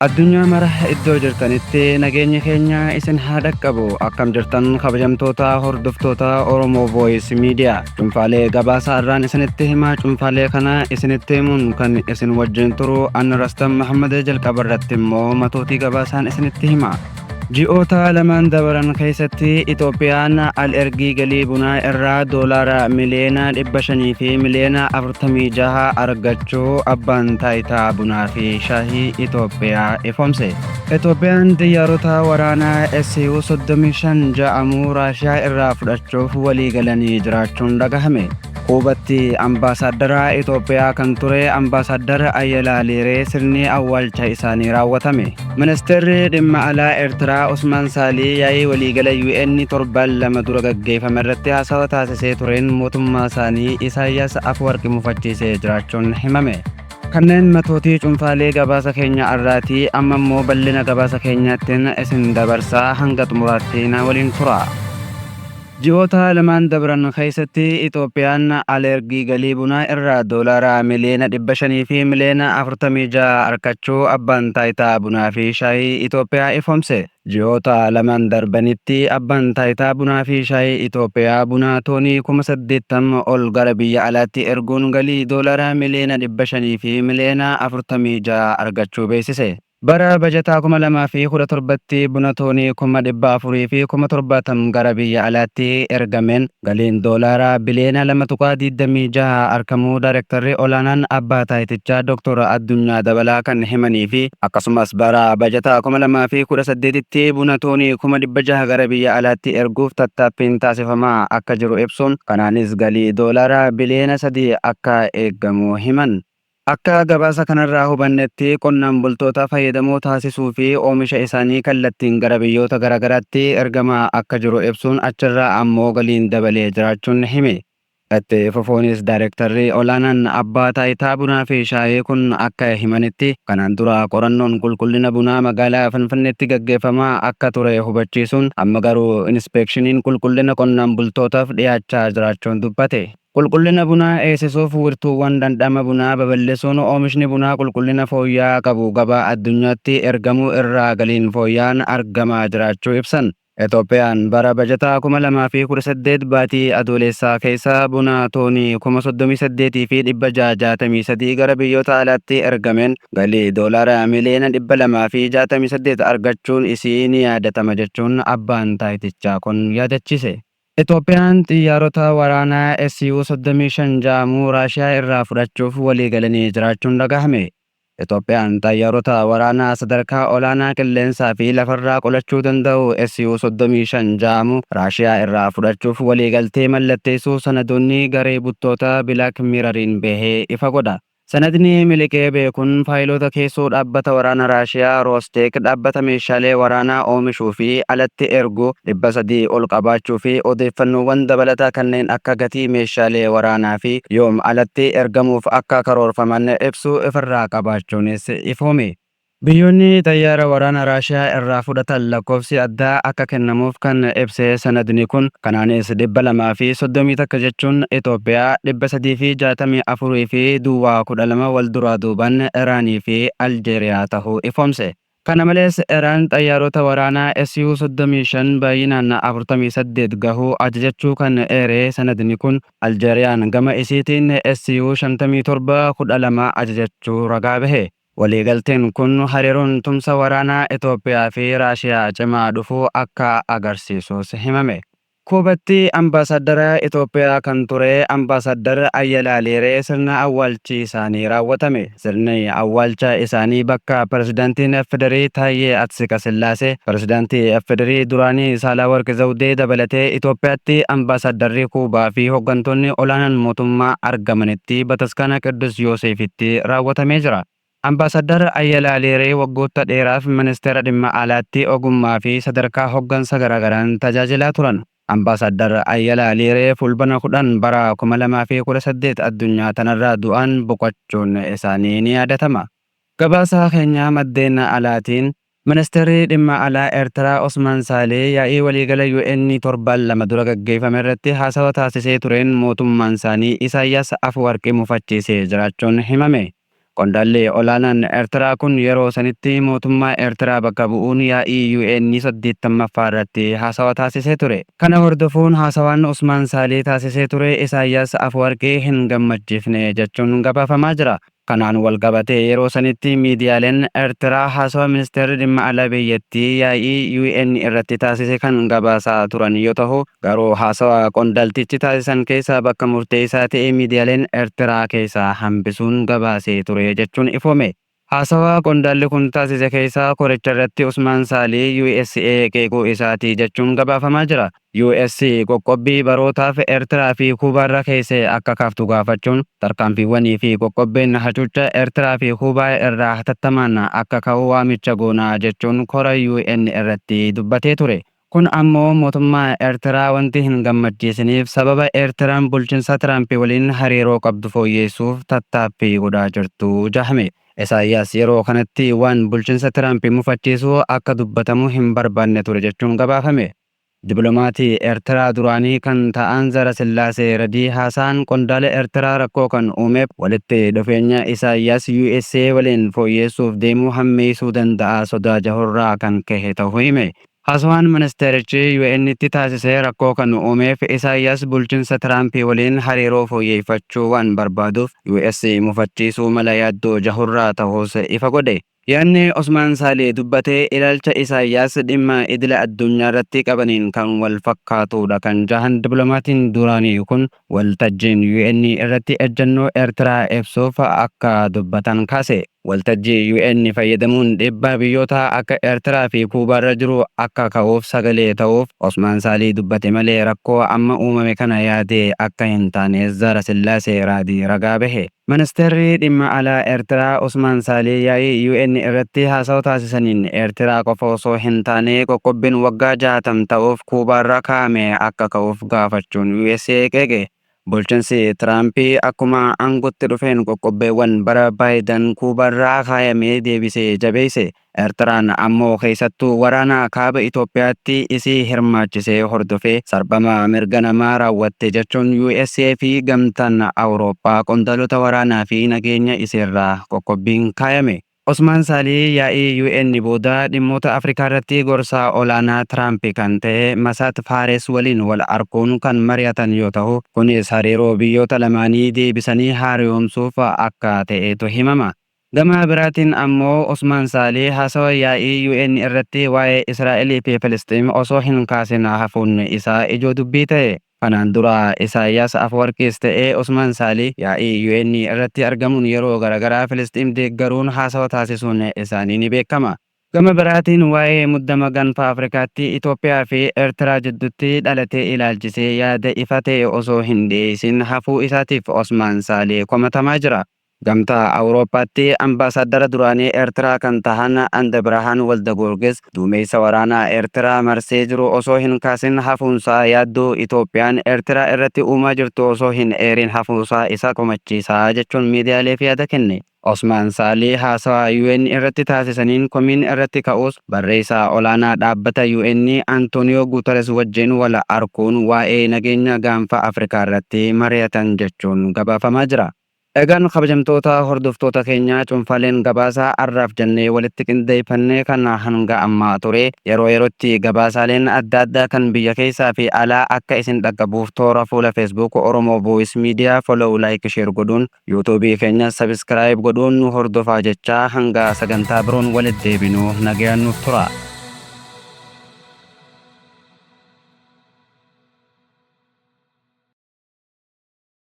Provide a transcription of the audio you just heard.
Addunyaa mara iddoo jirtanitti nageenya keenya isin haa dhaqqabu. Akkam jirtan kabajamtoota hordoftoota Oromoo Voice Media. Cuunfaalee gabaasa irraan isinitti himaa. Cuunfaalee kana isinitti himuun kan isin wajjin turu an Rastam Muhammad jalqaba irratti immoo matootii gabaasaan isinitti hima. Ji'oota lamaan dabaran keessatti Itoophiyaan al-ergii galii bunaa irraa doolaara miliyoona 500 fi miliyoona 46 argachuu abbaan taayitaa bunaa fi shaahii Itoophiyaa ifoomse. Itoophiyaan xiyyaarota waraanaa Su-35 ja'amuu Raashiyaa irraa fudhachuuf walii galanii jiraachuun dhagahame. Qubatti ambaasaadara Itoophiyaa kan ture ambaasaadara Ayyalaa Liiree sirni awwaalcha isaanii raawwatame. Ministeerri dhimma alaa Eertiraa Usmaan Saalii yaa'ii waliigala UN torban lama dura gaggeeffame irratti haasawa taasisee tureen mootummaa isaanii Isaayyaas Afwerqi mufachiisee jiraachuun himame. Kanneen matootii cuunfaalee gabaasa keenya irraatii amma immoo bal'ina gabaasa keenyaattiin isin dabarsaa hanga xumuraatti na waliin tura. Ji'oota lamaan dabaran keessatti Itoophiyaan al-ergii galii bunaa irraa doolaara miliyoona 500 fi miliyoona 46 argachuu abbaan taayitaa bunaa fi shaayii Itoophiyaa ifoomse. Ji'oota lamaan darbanitti abbaan taayitaa bunaa fi shaayii Itoophiyaa bunaa toonii 80,000 ol gara biyya alaatti erguun galii doolaara miliyoona 500 fi miliyoona 46 argachuu beeksise. Bara bajataa 2017tti buna toonii 400 fi 70 gara biyya alaatti ergameen galiin doolaara biliyoona 2.26 argamuu Daayirektarri olaanaan abbaa taayitichaa Dr. Addunyaa Dabalaa kan himanii fi akkasumas bara bajataa 2018tti buna toonii 600 gara biyya alaatti erguuf tattaaffiin taasifamaa akka jiru ibsuun kanaanis galii doolaara biliyoona 3 akka eegamu himan. Akka gabaasa kanarraa hubannetti qonnaan bultoota fayyadamoo taasisuu fi oomisha isaanii kallattiin gara biyyoota garaagaraatti ergamaa akka jiru ibsuun achirraa ammoo galiin dabalee jiraachuun hime. Itti fufuunis Daayirektarri olaanaan abbaa taayitaa bunaa fi shaayii kun akka himanitti kanaan dura qorannoon qulqullina bunaa magaalaa Finfinneetti gaggeeffamaa akka ture hubachiisuun amma garuu inspeekshiniin qulqullina qonnaan bultootaaf dhiyaachaa jiraachuun dubbate. Qulqullina bunaa eegsisuuf wirtuuwwan dhandhama bunaa babal'isuun oomishni bunaa qulqullina fooyya'aa qabu gabaa addunyaatti ergamuu irraa galiin fooyya'aan argamaa jiraachuu ibsan. Itoophiyaan bara bajataa 2018 baatii adoolessaa keessa buna toonii 38 fi 663 gara biyyoota alaatti ergameen galii doolaara miliyoona 268 argachuun isii ni yaadatama jechuun abbaan taayitichaa kun yaadachiise. Itoophiyaan xiyyaarota waraanaa Su-35 ja'amuu Raashiyaa irraa fudhachuuf walii galanii jiraachuun dhagahame. Itoophiyaan xiyyaarota waraanaa sadarkaa olaanaa qilleensaa fi lafarraa qolachuu danda'u Su-35 ja'amuu Raashiyaa irraa fudhachuuf walii galtee mallatteessuu sanadoonni garee buttoota Black Mirroriin bahee ifa godha. Sanadni miliqee beekuun faayilota keessoo dhaabbata waraana Raashiyaa Roostek dhaabbata meeshaalee waraanaa oomishuu fi alatti ergu 300 ol qabaachuu fi odeeffannoowwan dabalataa kanneen akka gatii meeshaalee waraanaa fi yoom alatti ergamuuf akka karoorfaman ibsuu ofirraa qabaachuunis ifoome. Biyyoonni xayyaara waraana Raashiyaa irraa fudhatan lakkoofsi addaa akka kennamuuf kan ibse sanadni kun kanaanis 231 jechuun Itoophiyaa 364 fi duwwaa 12 wal duraa duuban Iraanii fi Aljeeriyaa tahuu ifoomse. Kana malees Iraan xayyaarota waraanaa Su-35 baay'inaan 48 gahuu ajajachuu kan eere sanadni kun Aljeeriyaan gama isiitiin Su-57 12 ajajachuu ragaa bahe. Waliigalteen kun hariiroon tumsa waraanaa Itoophiyaa fi Raashiyaa cimaa dhufuu akka agarsiisus himame. Qubatti ambaasaadara Itoophiyaa kan ture ambaasaadara Ayyalaa Liiree sirna awwaalchi isaanii raawwatame. Sirni awwaalcha isaanii bakka pirezidaantiin Federii Taayyee Atsiqasillaasee, pirezidaantii Federii duraanii Saalawarqi Zawudee dabalatee Itoophiyaatti ambaasaaddarri Kuubaa fi hooggantoonni olaanaan mootummaa argamanitti Bataskaana Qiddus Yoosefitti raawwatamee jira. Ambaasaadar Ayyalaa Liiree waggoota dheeraaf ministeera dhimma alaatti ogummaa fi sadarkaa hooggansa garaagaraan tajaajilaa turan. Ambaasaadar Ayyalaa Liiree fulbana 10 bara 2018 addunyaa tanarraa du'an boqochuun isaanii ni yaadatama. Gabaasa keenya maddeen alaatiin Ministeerri dhimma alaa Eertiraa Usmaan Saalee yaa'ii waliigala UN torban lama dura gaggeeffame irratti haasawa taasisee tureen mootummaan isaanii Isaayyaas Afwerqi mufachiisee jiraachuun himame. Qondaalli olaanaan Eertiraa kun yeroo sanitti mootummaa Eertiraa bakka bu'uun yaa'ii UN 80ffaa irratti haasawa taasisee ture. Kana hordofuun haasawaan Usmaan Saalii taasisee ture Isaayyaas Afwerqii hin gammachiifne jechuun gabaafamaa jira. Kanaan wal qabatee yeroo sanitti miidiyaaleen Eertiraa haasawa ministeerri dhimma alaa biyyattii yaa'ii UN irratti taasise kan gabaasaa turan yoo ta'u, garuu haasawa qondaaltichi taasisan keessaa bakka murteessaa ta'e miidiyaaleen Eertiraa keessaa hambisuun gabaasee ture jechuun ifoome. Haasawa qondaalli kun taasise keessaa qoricha irratti Usmaan Saalii USA qeequu isaati jechuun gabaafamaa jira. US qoqqobbii barootaaf Eertiraa fi Kuubaarra keessa akka kaaftu gaafachuun tarkaanfiiwwanii fi qoqqobbiin hacuucca Eertiraa fi Kuubaa irraa hatattamaan akka ka'u waamicha goonaa jechuun kora UN irratti dubbatee ture. Kun ammoo mootummaa Eertiraa wanti hin gammachiisiniif sababa Eertiraan bulchiinsa Tiraampii waliin hariiroo qabdu fooyyeessuuf tattaaffii godhaa jirtu jahame. Isaayyaas yeroo kanatti waan bulchiinsa Tiraampii mufachiisuu akka dubbatamu hin barbaanne ture jechuun gabaafame. Dippiloomatii Eertiraa duraanii kan ta'an Zarasillaasee Radii haasaan qondaala Eertiraa rakkoo kan uumeef walitti dhufeenya Isaayyaas USA waliin fooyyeessuuf deemuu hammeessuu danda'a sodaa jahurraa kan ka'e ta'uu hime. Haasawaan ministeerichi UN'tti taasisee rakkoo kan uumeef Isaayyaas bulchiinsa Tiraampii waliin hariiroo fooyyeffachuu waan barbaaduuf US mufachiisuu mala yaaddoo jahurraa ta'uus ifa godhe. Yaanni Usmaan Saalii dubbatee ilaalcha Isaayyaas dhimma idila addunyaa irratti qabaniin kan wal fakkaatudha kan jahan dippiloomatiin duraanii kun waltajjiin UN irratti ejjennoo Eertiraa ibsuuf akka dubbatan kaase. Waltajjii UN fayyadamuun dhiibbaa biyyoota akka Eertiraa fi Kuubaarra jiru akka ka'uuf sagalee ta'uuf Usmaan Saalii dubbate malee rakkoo amma uumame kana yaadee akka hin taane Zarasillaasee Radii ragaa bahe. Ministeerri dhimma alaa Eertiraa Usmaan Saalii yaa'ii UN irratti haasawa taasisaniin Eertiraa qofa osoo hin taane qoqqobbiin waggaa 60 ta'uuf Kuubaarra kaa'ame akka ka'uuf gaafachuun USA qeeqe. Bulchiinsi Tiraampii akkuma aangootti dhufeen qoqqobbeewwan bara Baayiden Kuubaarraa kaayamee deebisee jabeesse. Eertiraan ammoo keessattuu waraana kaaba Itoophiyaatti isii hirmaachisee hordofee sarbama mirga namaa raawwatte jechuun USA fi gamtaan Awurooppaa qondaalota waraanaa fi nageenya isiirraa qoqqobbiin kaayame. Usmaan Saalii yaa'ii UN booda dhimmoota Afrikaa irratti gorsaa olaanaa Tiraampii kan ta'e Masaat Faares waliin wal arguun kan mari'atan yoo ta'u, kunis hariiroo biyyoota lamaanii deebisanii haaromsuuf akka ta'etu himama. Gama biraatiin ammoo Usmaan Saalii haasawa yaa'ii UN irratti waa'ee Israa'elii fi Filisxiin osoo hin kaasin hafuun isaa ijoo dubbii ta'e. Kanaan dura Isaayyaas Afwerqiis ta'ee Usmaan Saalii yaa'ii UN irratti argamuun yeroo garaagaraa Filisxiin deeggaruun haasawa taasisuun isaanii ni beekama. Gama biraatiin waa'ee muddama gaanfa Afrikaatti Itoophiyaa fi Eertiraa jidduutti dhalatee ilaalchisee yaada ifa ta'e osoo hin dhiyeessin hafuu isaatiif Usmaan Saalii komatamaa jira. Gamtaa Awurooppaatti ambaasaadara duraanii Eertiraa kan tahan Andabirahaan Waldagorgis duumessa waraanaa Eertiraa marsee jiru osoo hin kaasin hafuunsaa yaaddoo Itoophiyaan Eertiraa irratti uumaa jirtu osoo hin eerin hafuusaa isa komachiisaa jechuun miidiyaaleef yaada kenne. Usmaan Saalii haasawa UN irratti taasisaniin komiin irratti ka'us barreessaa olaanaa dhaabbata UN Antonio Guterres wajjin wal arguun waa'ee nageenya gaanfa Afrikaa irratti mari'atan jechuun gabaafamaa jira. Egaan kabajamtoota hordoftoota keenyaa cuunfaaleen gabaasaa har'aaf jennee walitti qindeeffannee kana hanga ammaa ture. Yeroo yerootti gabaasaaleen adda addaa kan biyya keessaa fi alaa akka isin dhaqqabuuf toora fuula Facebook Oromoo Voice Media follow like share godhuun YouTube keenya subscribe godhuun nu hordofaa jechaa hanga sagantaa biroon walitti deebinu nagayaan nuuf tura.